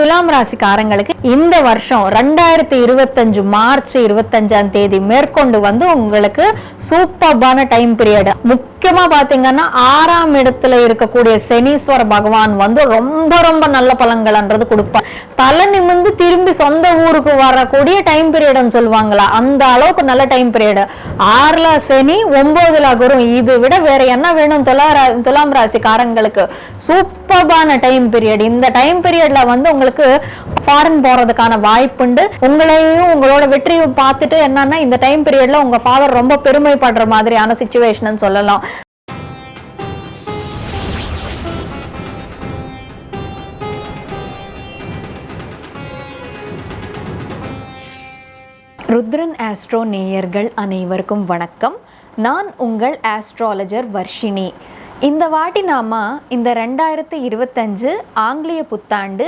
துலாம் ராசிக்காரங்களுக்கு இந்த வருஷம் 2025 மார்ச் 25 மேற்கொண்டு வந்து உங்களுக்கு சூப்பர்பான டைம் பீரியட். முக்கியமா பாத்தீங்கன்னா 6ஆம் இடத்துல இருக்கக்கூடிய சனீஸ்வர பகவான் வந்து ரொம்ப ரொம்ப நல்ல பலன்கள்ன்றது கொடுப்பார். தலை நிமிர்ந்து திரும்பி சொந்த ஊருக்கு வரக்கூடிய டைம் பீரியட்னு சொல்லுவாங்களா, அந்த அளவுக்கு நல்ல டைம் பீரியட். 6ல சனி 9ல குரு, இது விட வேற என்ன வேணும் துலாம் ராசிக்காரங்களுக்கு? சூப்பர்பான டைம் பீரியட். இந்த டைம் பீரியட்ல வந்து உங்களுக்கு ஃபாரின் போறதுக்கான வாய்ப்புண்டு. உங்களையும் உங்களோட வெற்றியும் பார்த்துட்டு என்னன்னா இந்த டைம் பீரியட்ல உங்க ஃபாதர் ரொம்ப பெருமைப்படுற மாதிரியான சிச்சுவேஷன் சொல்லலாம். ருத்ரன் ஆஸ்ட்ரோ நேயர்கள் அனைவருக்கும் வணக்கம். நான் உங்கள் ஆஸ்ட்ராலஜர் வர்ஷினி. இந்த வாட்டி நாம இந்த 2025 ஆங்கிலேய புத்தாண்டு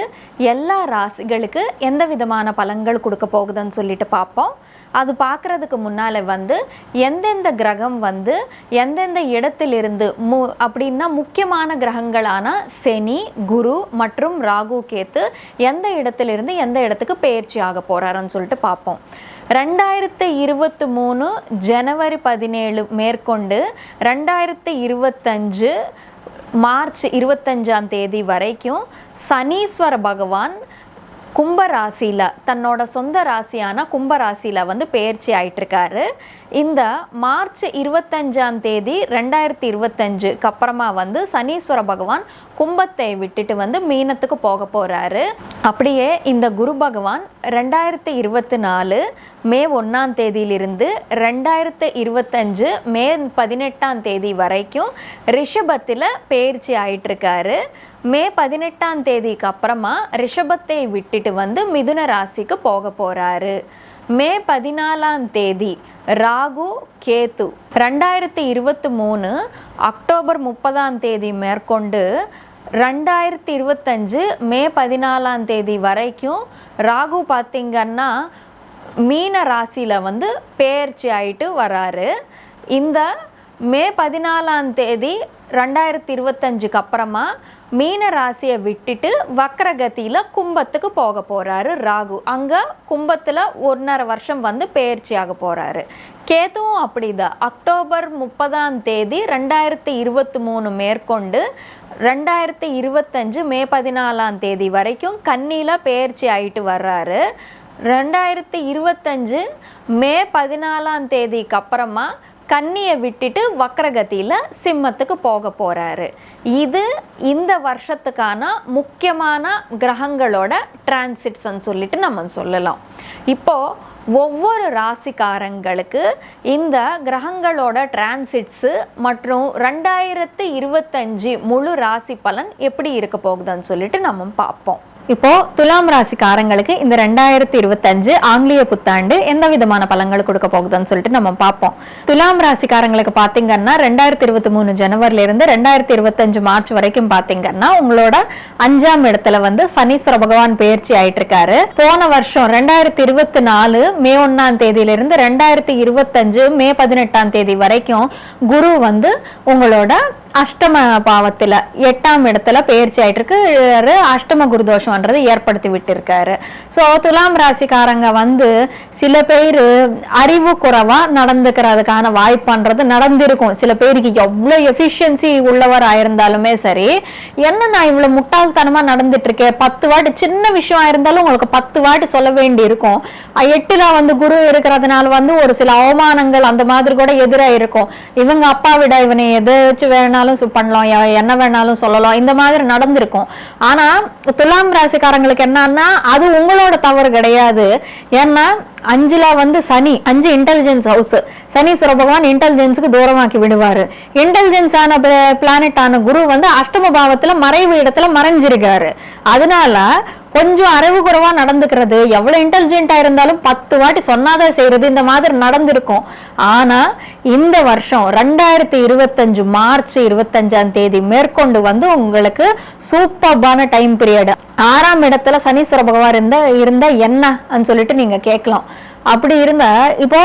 எல்லா ராசிகளுக்கு எந்த விதமான பலன்கள் கொடுக்க போகுதுன்னு சொல்லிட்டு பார்ப்போம். அது பார்க்குறதுக்கு முன்னால் வந்து எந்தெந்த கிரகம் வந்து எந்தெந்த இடத்திலிருந்து அப்படின்னா முக்கியமான கிரகங்களான சனி, குரு மற்றும் ராகு, கேத்து எந்த இடத்திலிருந்து எந்த இடத்துக்கு பெயர்ச்சி ஆக போகிறாருன்னு சொல்லிட்டு பார்ப்போம். 2023 ஜனவரி 17 மேற்கொண்டு 2025 மார்ச் 25 வரைக்கும் சனீஸ்வர பகவான் கும்பராசியில் தன்னோட சொந்த ராசியான கும்பராசியில் வந்து பெயர்ச்சி ஆயிட்டிருக்காரு. இந்த மார்ச் 25 2025க்கு அப்புறமா வந்து சனீஸ்வர பகவான் கும்பத்தை விட்டுட்டு வந்து மீனத்துக்கு போக போகிறாரு. அப்படியே இந்த குரு பகவான் 2024 மே 1 2025 மே 18 வரைக்கும் ரிஷபத்தில் பெயர்ச்சி ஆயிட்டிருக்காரு. மே 18 அப்புறமா ரிஷபத்தை விட்டுட்டு வந்து மிதுன ராசிக்கு போக போகிறாரு. மே 14 ராகு, கேத்து 2023 அக்டோபர் 30 மேற்கொண்டு 2025 மே 14 வரைக்கும் ராகு பார்த்திங்கன்னா மீன ராசியில் வந்து பெயர்ச்சி ஆகிட்டு வராரு. இந்த மே 14 2025க்கு அப்புறமா மீன ராசியை விட்டுட்டு வக்ரகதியில் கும்பத்துக்கு போக போகிறாரு ராகு. அங்கே கும்பத்தில் 1.5 வருஷம் வந்து பெயர்ச்சி ஆக போகிறாரு. கேதுவும் அப்படிதான். அக்டோபர் 30 2023 மேற்கொண்டு 2025 மே 14 வரைக்கும் கன்னியில் பெயர்ச்சி ஆகிட்டு வர்றாரு. 2025 மே 14 அப்புறமா கன்னியை விட்டுட்டு வக்ரகதியில் சிம்மத்துக்கு போக போகிறாரு. இது இந்த வருஷத்துக்கான முக்கியமான கிரகங்களோட டிரான்சிட்ஸ்ன்னு சொல்லிட்டு நம்ம சொல்லலாம். இப்போது ஒவ்வொரு ராசிக்காரங்களுக்கு இந்த கிரகங்களோட டிரான்சிட்ஸு மற்றும் 2025 முழு ராசி பலன் எப்படி இருக்க போகுதுன்னு சொல்லிட்டு நம்ம பார்ப்போம். இப்போ துலாம் ராசிக்காரங்களுக்கு இந்த 2025 ஆங்கிலேய புத்தாண்டு எந்த விதமான பலன்கள் கொடுக்க போகுதுன்னு சொல்லிட்டு நம்ம பார்ப்போம். துலாம் ராசிக்காரங்களுக்கு பார்த்தீங்கன்னா 2023 ஜனவரில இருந்து 2025 மார்ச் வரைக்கும் பார்த்தீங்கன்னா உங்களோட 5ஆம் இடத்துல வந்து சனீஸ்வர பகவான் பெயர்ச்சி ஆயிட்டு இருக்காரு. போன வருஷம் 2024 மே 1 இருந்து 2025 மே 18 வரைக்கும் குரு வந்து உங்களோட அஷ்டம பாவத்தில் 8ஆம் இடத்துல பெயர்ச்சி ஆயிட்டு இருக்கு. அஷ்டம குருதோஷம்ன்றது ஏற்படுத்தி விட்டு இருக்காரு. ஸோ துலாம் ராசிக்காரங்க வந்து சில பேர் அறிவு குறைவா நடந்துக்கிறதுக்கான வாய்ப்புன்றது நடந்திருக்கும். சில பேருக்கு எவ்வளோ எஃபிஷியன்சி உள்ளவர் ஆயிருந்தாலுமே சரி, என்ன நான் இவ்வளோ முட்டாள்தனமா நடந்துட்டு இருக்கேன், 10 வாட்டி சின்ன விஷயம் ஆயிருந்தாலும் உங்களுக்கு 10 வாட்டி சொல்ல வேண்டி இருக்கும். 8ல வந்து குரு இருக்கிறதுனால வந்து ஒரு சில அவமானங்கள் அந்த மாதிரி கூட எதிராக இருக்கும். இவங்க அப்பா விட இவனை எதை வச்சு வேணாலும் பண்ணலாம், என்ன வேணாலும் சொல்லலாம், இந்த மாதிரி நடந்திருக்கும். ஆனா துலாம் ராசிக்காரங்களுக்கு என்னன்னா அது உங்களோட தவறு கிடையாது. ஏன்னா 5ல வந்து சனி, 5 இன்டெலிஜென்ஸ் ஹவுஸ், சனீஸ்வர பகவான் இன்டெலிஜென்ஸுக்கு தூரமாக்கி விடுவாரு. இன்டெலிஜென்ஸ் ஆன பிளானட் ஆன குரு வந்து அஷ்டம பாவத்துல மறைவு இடத்துல மறைஞ்சிருக்காரு. அதனால கொஞ்சம் அறிவு குறைவா நடந்துக்கிறது, எவ்வளவு இன்டெலிஜென்டா இருந்தாலும் 10 வாட்டி சொன்னாதான் செய்யறது, இந்த மாதிரி நடந்திருக்கும். ஆனா இந்த வருஷம் 2025 மார்ச் 25 மேற்கொண்டு வந்து உங்களுக்கு சூப்பர்பான டைம் பீரியட். 6ஆம் இடத்துல சனீஸ்வர பகவான் இருந்தா என்ன சொல்லிட்டு நீங்க கேட்கலாம். அப்படி இருந்தா இப்போ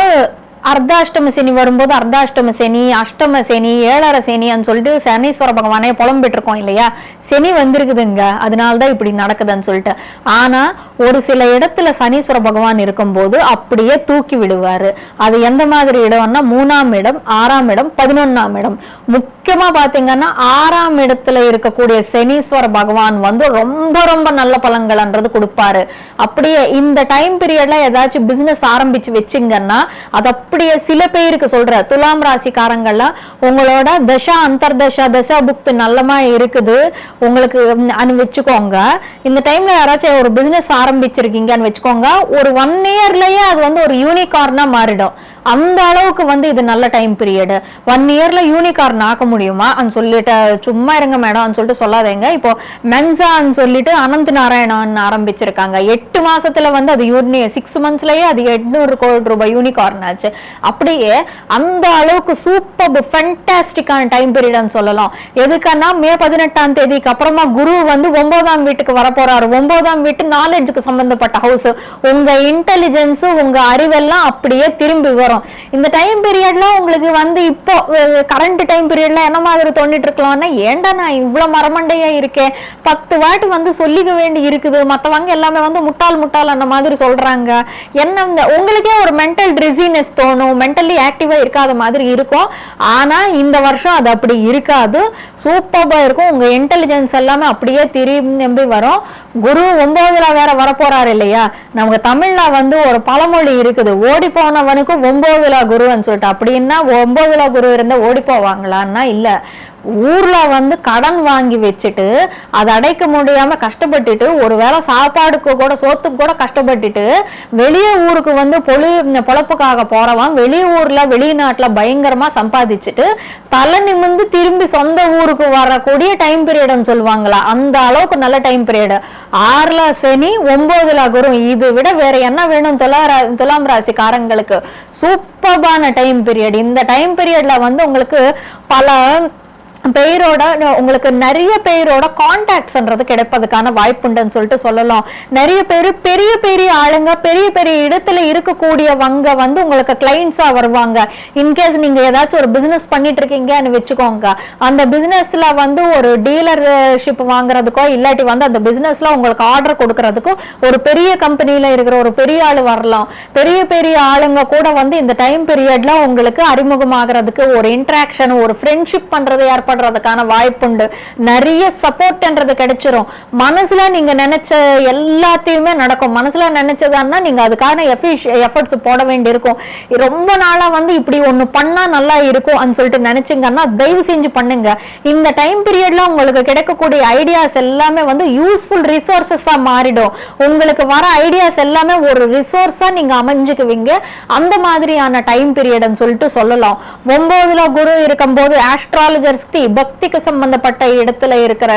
அர்த்தாஷ்டம சனி வரும்போது அர்த்தாஷ்டம சனி, அஷ்டம சனி, ஏழரை சனின்னு சொல்லிட்டு சனீஸ்வர பகவானே புலம்பிட்டு இருக்கோம் இல்லையா. சனி வந்திருக்குதுங்க, அதனால்தான் இப்படி நடக்குதுன்னு சொல்லிட்டு. ஆனா ஒரு சில இடத்துல சனீஸ்வர பகவான் இருக்கும்போது அப்படியே தூக்கி விடுவாரு. அது எந்த மாதிரி இடம்னா 3ஆம் இடம், 6ஆம் இடம், 11ஆம் இடம். முக்கியமா பாத்தீங்கன்னா 6ஆம் இடத்துல இருக்கக்கூடிய சனீஸ்வர பகவான் வந்து ரொம்ப ரொம்ப நல்ல பலன்கள்ன்றது கொடுப்பாரு. அப்படியே இந்த டைம் பீரியட்ல ஏதாச்சும் பிசினஸ் ஆரம்பிச்சு வச்சிங்கன்னா அது அப்படியே சில பேருக்கு சொல்ற துலாம் ராசிக்காரங்கள்லாம் உங்களோட தசா அந்தர்தசா தசா புக்து நல்லமா இருக்குது உங்களுக்கு வச்சுக்கோங்க. இந்த டைம்ல யாராச்சும் ஒரு பிசினஸ் ஆரம்பிச்சிருக்கீங்கன்னு வச்சுக்கோங்க, ஒரு 1 இயர்லயே அது வந்து ஒரு யூனிகார்னா மாறிடும். அந்த அளவுக்கு வந்து இது நல்ல டைம் பீரியட். 1 இயர்ல யூனிகார்ன் ஆக்க முடியுமா சொல்லிட்டு சும்மா இருங்க மேடம் சொல்லிட்டு சொல்லாதீங்க. இப்போ மென்சான்னு சொல்லிட்டு அனந்த் நாராயணன் ஆரம்பிச்சிருக்காங்க. 8 மாசத்துல வந்து அது 6 மந்த்ஸ்லயே அது 800 கோடி ரூபாய் யூனிகார்ன் ஆச்சு. அப்படியே அந்த அளவுக்கு சூப்பர் ஃபென்டாஸ்டிக்கான டைம் பீரியட்னு சொல்லலாம். எதுக்குன்னா மே 18ஆம் தேதிக்கு அப்புறமா குரு வந்து 9ஆம் வீட்டுக்கு வர போறாரு. 9ஆம் வீட்டு நாலேஜுக்கு சம்பந்தப்பட்ட ஹவுஸ். உங்க இன்டெலிஜென்ஸ் உங்க அறிவெல்லாம் அப்படியே திரும்பி வரும். இந்த டைம் பீரியட்ல உங்களுக்கு வந்து இப்போ கரண்ட் டைம் பீரியட்ல என்ன மாதிரி தோண்டிட்டு இருக்கலாம்னா, ஏண்டா நான் இவ்வளவு மரமண்டையா இருக்கேன், 10 வாட்டி வந்து சொல்லிக்க வேண்டி இருக்குது, மத்தவங்க எல்லாமே வந்து முட்டாள் அந்த மாதிரி சொல்றாங்க, என்ன உங்களுக்கே ஒரு மென்டல் ட்ரிசினஸ் தோணும், மென்டலி ஆக்டிவா இருக்காத மாதிரி இருக்கும். ஆனா இந்த வருஷம் அது அப்படி இருக்காது, சூப்பர்பா இருக்கும். உங்க இன்டெலிஜென்ஸ் எல்லாமே அப்படியே திரும்பி வரும். குரு 9ல வேற வரப்போறாரு இல்லையா. நமக்கு தமிழ்ல வந்து ஒரு பழமொழி இருக்குது, ஓடி போனவனுக்கும் 9ல குருன்னு சொல்லிட்டு. அப்படின்னா 9ல குரு இருந்தா ஓடி போவாங்களான்னா இல்ல. ஊர்ல வந்து கடன் வாங்கி வச்சுட்டு அதை அடைக்க முடியாம கஷ்டப்பட்டுட்டு, ஒருவேளை சாப்பாடுக்கு கூட சோத்துக்கு கூட கஷ்டப்பட்டுட்டு வெளியே ஊருக்கு வந்து பொழப்புக்காக போறவன் வெளியூர்ல வெளிநாட்டுல பயங்கரமா சம்பாதிச்சுட்டு தலை நிமிந்து திரும்பி சொந்த ஊருக்கு வரக்கூடிய டைம் பீரியட்னு சொல்லுவாங்களா, அந்த அளவுக்கு நல்ல டைம் பீரியட். 6ல சனி, 9ல குரு. இது விட வேற என்ன வேணும் துலாம் ராசிக்காரங்களுக்கு? சூப்பர்பான டைம் பீரியட். இந்த டைம் பீரியட்ல வந்து உங்களுக்கு பல பேரோட உங்களுக்கு நிறைய பேரோட கான்டாக்ட்ஸ்ன்றது கிடைப்பதுக்கான வாய்ப்புண்டுன்னு சொல்லிட்டு சொல்லலாம். நிறைய பேர் பெரிய பெரிய ஆளுங்க பெரிய பெரிய இடத்துல இருக்கக்கூடியவங்க வந்து உங்களுக்கு கிளைண்ட்ஸா வருவாங்க. இன்கேஸ் நீங்க ஏதாச்சும் ஒரு பிசினஸ் பண்ணிட்டு இருக்கீங்கன்னு வச்சுக்கோங்க, அந்த பிசினஸ்ல வந்து ஒரு டீலர்ஷிப் வாங்குறதுக்கோ இல்லாட்டி வந்து அந்த பிசினஸ்ல உங்களுக்கு ஆர்டர் கொடுக்கறதுக்கோ ஒரு பெரிய கம்பெனில இருக்கிற ஒரு பெரிய ஆளு வரலாம். பெரிய பெரிய ஆளுங்க கூட வந்து இந்த டைம் பீரியட்ல உங்களுக்கு அறிமுகமாகறதுக்கு ஒரு இன்டராக்ஷன் ஒரு ஃப்ரெண்ட்ஷிப் பண்றது ஏற்படுறதுக்கான வாய்ப்புண்டு. நிறைய சப்போர்ட்ன்றது கிடைச்சிரும். மனசுல நீங்க நினைச்ச எல்லாத்தையுமே நடக்கும். மனசுல நினைச்சதான்னா நீங்க அதுக்கான எஃபர்ட்ஸ் போட வேண்டி இருக்கும். ரொம்ப நாளா வந்து இப்படி ஒண்ணு பண்ணா நல்லா இருக்கும் சொல்லிட்டு நினைச்சீங்கன்னா தயவு செஞ்சு பண்ணுங்க. இந்த டைம் பீரியட்ல உங்களுக்கு கிடைக்கக்கூடிய ஐடியாஸ் எல்லாமே வந்து யூஸ்ஃபுல் ரிசோர்சஸா மாறிடும். உங்களுக்கு வர ஐடியாஸ் எல்லாமே ஒரு ரிசோர்ஸா நீங்க அமைஞ்சுக்குவீங்க. அந்த மாதிரியான டைம் பீரியட்னு சொல்லிட்டு சொல்லலாம். 9ல குரு இருக்கும்போது ஆஸ்ட்ராலஜர்ஸ் பக்திக்கு சம்பந்தப்பட்ட இடத்துல இருக்கிற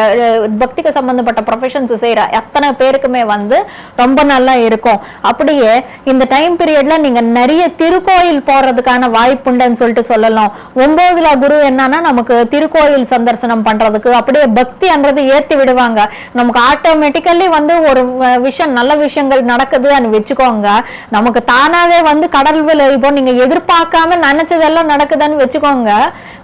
பக்திக்கு சம்பந்தப்பட்ட ப்ரொஃபஷன்ஸ் செய்யற அத்தனை பேருக்குமே வந்து ரொம்ப நல்லா இருக்கும். அப்படியே இந்த டைம் பீரியட்ல நீங்க நிறைய திருக்கோயில் போறதுக்கான வாய்ப்புண்டுன்னு சொல்லிட்டு சொல்லலாம். 9ல குரு என்னன்னா நமக்கு திருக்கோயில் சந்தர்சனம் பண்றதுக்கு அப்படியே பக்தின்றது ஏத்தி விடுவாங்க. நமக்கு ஆட்டோமேட்டிக்கலி வந்து ஒரு விஷயம் நல்ல விஷயங்கள் நடக்குதுன்னு வச்சுக்கோங்க, நமக்கு தானாவே வந்து கடவுள் இப்போ நீங்க எதிர்பார்க்காம நினைச்சதெல்லாம் நடக்குதுன்னு வச்சுக்கோங்க,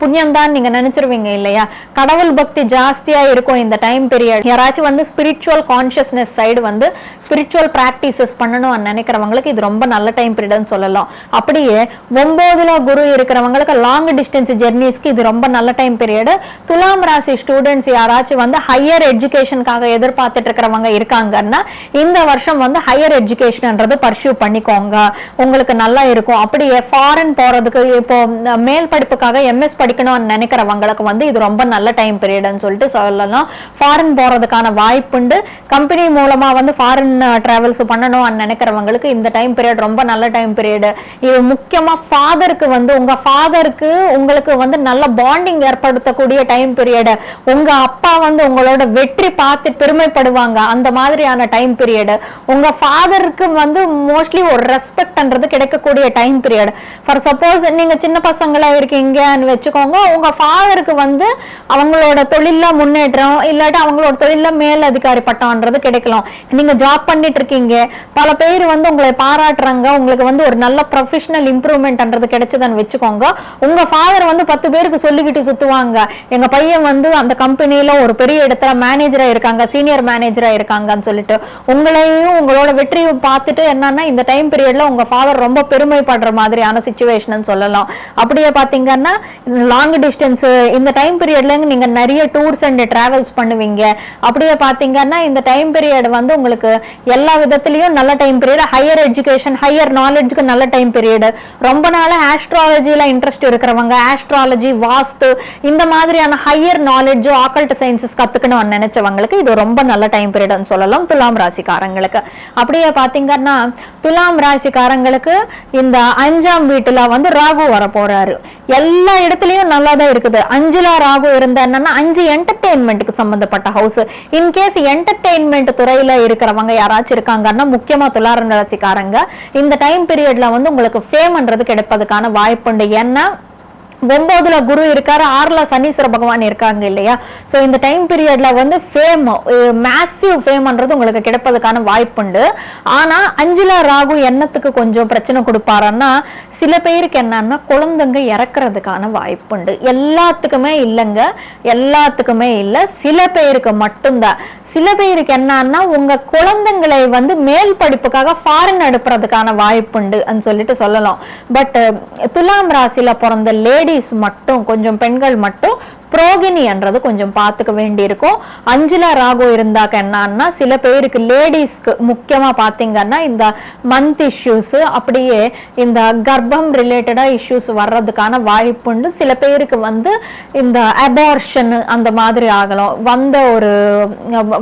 புண்ணியம் தான் நீங்க நினைச்சிருவீங்க இல்லையா. கடவுள் பக்தி ஜாஸ்தியா இருக்கும் இந்த டைம் பீரியட். யாராச்சும் வந்து ஸ்பிரிச்சுவல் கான்சியஸ்னஸ் சைடு வந்து ஸ்பிரிச்சுவல் பிராக்டிசஸ் பண்ணணும் நினைக்கிறவங்களுக்கு இது ரொம்ப நல்ல டைம் பீரியட்னு சொல்லலாம். அப்படியே 9ல குரு இருக்கிறவங்களுக்கு லாங் டிஸ்டன்ஸ் ஜெர்னிஸ்க்கு இது ரொம்ப நல்ல டைம் பீரியட். துலாம் ராசி ஸ்டூடெண்ட்ஸ் யாராச்சும் வந்து ஹையர் எஜுகேஷனுக்காக எதிர்பார்த்துட்டு இருக்கிறவங்க இருக்காங்கன்னா இந்த வருஷம் வந்து ஹையர் எஜுகேஷன்ன்றது பர்சியூ பண்ணிக்கோங்க, உங்களுக்கு நல்லா இருக்கும். அப்படியே ஃபாரின் போறதுக்கு இப்போ மேல் படிப்புக்காக எம்எஸ் படிக்கணும்னு நினைக்கிறவங்களுக்கு வந்து இது ரொம்ப நல்ல டைம் பீரியட்னு சொல்லிட்டு சொல்லலாம். ஃபாரின் போறதுக்கான வாய்ப்புண்டு. கம்பெனி மூலமா வந்து ஃபாரின் டிராவல்ஸ் பண்ணணும்னு நினைக்கிறவங்களுக்கு இந்த டைம் பீரியட் ரொம்ப நல்ல டைம் பீரியட். இது முக்கியமா ஃபாதருக்கு வந்து உங்க ஃபாதருக்கு உங்களுக்கு வந்து நல்ல பாண்டிங் ஏற்படுத்தக்கூடிய டைம் பீரியட். உங்க அப்பா வந்து உங்களோட வெற்றி பார்த்து பெருமைப்படுவாங்க, அந்த மாதிரியான டைம் பீரியட். உங்க ஃபாதருக்கு வந்து மோஸ்ட்லி ஒரு ரெஸ்பெக்ட்ன்றது கிடைக்கக்கூடிய டைம் பீரியட். ஃபார் சப்போஸ் நீங்க சின்ன பசங்களா இருக்கீங்கன்னு வச்சுக்கோங்க, உங்க ஃபாதருக்கு வந்து வந்து அவங்களோட தொழில முன்னேற்றம் இல்லாட்டி அவங்களோட தொழில மேல் அதிகாரி பட்டம்ன்றது கிடைக்கலாம். நீங்க ஜாப் பண்ணிட்டு இருக்கீங்க, பல பேர் வந்து உங்களை பாராட்டுறாங்க, உங்களுக்கு வந்து ஒரு நல்ல ப்ரொஃபஷனல் இம்ப்ரூவ்மெண்ட்ன்றது கிடைச்சதுன்னு வச்சுக்கோங்க. உங்க ஃபாதர் வந்து 10 பேருக்கு சொல்லிக்கிட்டு சுத்துவாங்க, எங்க பையன் வந்து அந்த கம்பெனில ஒரு பெரிய இடத்துல மேனேஜரா இருக்காங்க, சீனியர் மேனேஜரா இருக்காங்கன்னு சொல்லிட்டு உங்களையும் உங்களோட வெற்றியும் பார்த்துட்டு என்னன்னா இந்த டைம் பீரியட்ல உங்க ஃபாதர் ரொம்ப பெருமைப்படுற மாதிரியான சிச்சுவேஷன் சொல்லலாம். அப்படியே பாத்தீங்கன்னா லாங் டிஸ்டன்ஸ் இந்த டைம் பீரியட்ல நீங்க நிறைய டூர்ஸ் அண்ட் டிராவல்ஸ் பண்ணுவீங்க. அப்படியே பாத்தீங்கன்னா இந்த டைம் பீரியட் வந்து உங்களுக்கு எல்லா விதத்திலயும் நல்ல time period, higher education higher நாலேஜ்க்கு நல்ல டைம் பீரியட். ரொம்ப நாள ஆஸ்ட்ராலஜில இன்ட்ரெஸ்ட் இருக்கிறவங்க ஆஸ்ட்ராலஜி, வாஸ்து இந்த மாதிரியான ஹையர் நாலேஜ், ஆக்கல்ட் சயின்சஸ் கத்துக்கணும்னு நினைச்சவங்களுக்கு இது ரொம்ப நல்ல டைம் பீரியட்னு சொல்லலாம் துலாம் ராசிக்காரங்களுக்கு. அப்படியே பாத்தீங்கன்னா துலாம் ராசிக்காரங்களுக்கு இந்த 5ஆம் வீட்டுல வந்து ராகு வர போறாரு. எல்லா இடத்துலயும் நல்லா தான் இருக்குது. 5ல ராகு இருந்தா என்னன்னா 5 என்டர்டெயின்மெண்ட்டுக்கு சம்பந்தப்பட்ட ஹவுஸ். இன்கேஸ் என்டர்டெயின்மெண்ட் துறையில இருக்கிறவங்க யாராச்சும் இருக்காங்கன்னா முக்கியமா துலாம் ராசிக்காரங்க இந்த டைம் பீரியட்ல வந்து உங்களுக்கு ஃபேம்ன்றது கிடைப்பதுக்கான வாய்ப்புண்டு. ஏன்னா 9ல குரு இருக்காரு, 6ல சனீஸ்வர பகவான் இருக்காங்க இல்லையா. சோ இந்த டைம் பீரியட்ல வந்து ஃபேம், மேசிவ் ஃபேம்ன்றது உங்களுக்கு கிடைப்பதுக்கான வாய்ப்புண்டு. ஆனா 5ல ராகு என்னத்துக்கு கொஞ்சம் பிரச்சனை கொடுப்பாருன்னா சில பேருக்கு என்னன்னா குழந்தைங்க இறக்குறதுக்கான வாய்ப்புண்டு. எல்லாத்துக்குமே இல்லைங்க, எல்லாத்துக்குமே இல்லை, சில பேருக்கு மட்டும்தான். சில பேருக்கு என்னன்னா உங்க குழந்தைங்களை வந்து மேல் படிப்புக்காக ஃபாரின் அனுப்புறதுக்கான வாய்ப்புண்டு சொல்லிட்டு சொல்லலாம். பட் துலாம் ராசியில பிறந்த லேடிஸ் மட்டும், கொஞ்சம் பெண்கள் மட்டும் புரோகினி என்றது கொஞ்சம் பார்த்துக்க வேண்டி இருக்கும். 5ல ராகு இருந்தாக்க என்னன்னா சில பேருக்கு லேடிஸ்க்கு முக்கியமா பாத்தீங்கன்னா இந்த மந்த் இஷ்யூஸ், அப்படியே இந்த கர்ப்பம் ரிலேட்டடா இஷ்யூஸ் வர்றதுக்கான வாய்ப்புண்டு. சில பேருக்கு வந்து இந்த அபார்ஷன் அந்த மாதிரி ஆகலாம்,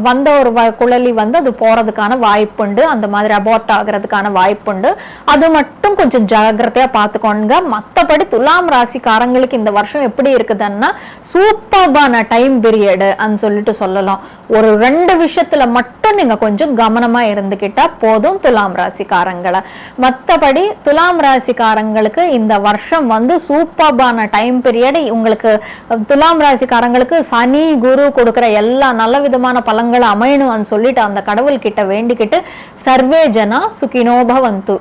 வந்த ஒரு குழலி வந்து அது போறதுக்கான வாய்ப்புண்டு, அந்த மாதிரி அபார்ட் ஆகிறதுக்கான வாய்ப்புண்டு. அது மட்டும் கொஞ்சம் ஜாகிரதையா பார்த்துக்கோங்க. மற்றபடி துலாம் ராசிக்காரங்களுக்கு இந்த வருஷம் எப்படி இருக்குதுன்னா சூப்பர்பான டைம் பீரியட் சொல்லிட்டு சொல்லலாம். ஒரு 2 விஷயத்துல மட்டும் நீங்க கொஞ்சம் கவனமா இருந்துக்கிட்டா போதும் துலாம் ராசிக்காரங்களை. மற்றபடி துலாம் ராசிக்காரங்களுக்கு இந்த வருஷம் வந்து சூப்பர்பான டைம் பீரியட். உங்களுக்கு துலாம் ராசிக்காரங்களுக்கு சனி குரு கொடுக்கிற எல்லா நல்ல விதமான பலன்களை அமையணும் சொல்லிட்டு அந்த கடவுள் கிட்ட வேண்டிக்கிட்டு சர்வே ஜனா சுகினோ பவந்து.